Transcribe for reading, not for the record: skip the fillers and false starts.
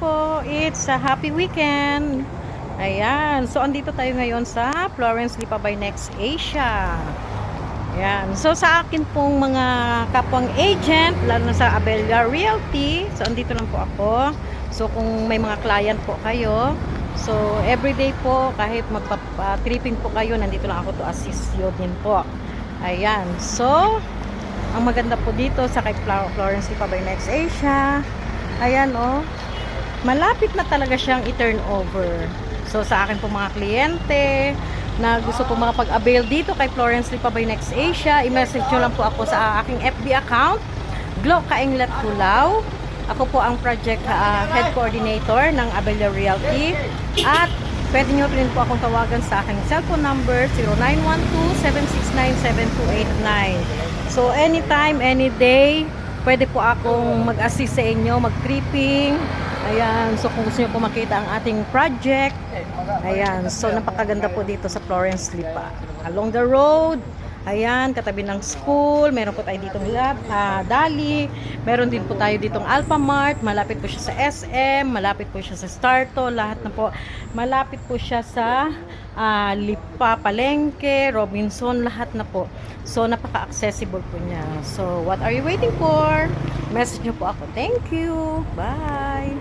po. It's a happy weekend. Ayan. So, andito tayo ngayon sa Florence Lipa by Next Asia. Ayan. So, sa akin pong mga kapwang agent, lalo na sa Abella Realty, so, andito lang po ako. So, kung may mga client po kayo, so, everyday po, kahit magpa-tripping po kayo, nandito lang ako to assist you din po. Ayan. So, ang maganda po dito sa kay Florence Lipa by Next Asia, ayan malapit na talaga siyang i-turn over. So sa akin po mga kliyente na gusto po makapag-avail dito kay Florence Lipa by Next Asia, i-message nyo lang po ako sa aking FB account, Glo Kainglet Kulao. Ako po ang project head coordinator ng Abella Realty, at pwede nyo rin po akong tawagan sa aking cellphone number 0912-769-7289. So anytime, any day, pwede po akong mag-assist sa inyo, mag-tripping. Ayan, so kung gusto nyo po makita ang ating project, ayan, so napakaganda po dito sa Florence Lipa. Along the road, ayan, katabi ng school, meron po tayo ditong Dali, meron din po tayo ditong Alphamart, malapit po siya sa SM, malapit po siya sa Starto, lahat na po, malapit po siya sa Lipa, Palengke, Robinson, lahat na po. So, napaka-accessible po niya. So, what are you waiting for? Message nyo po ako. Thank you. Bye!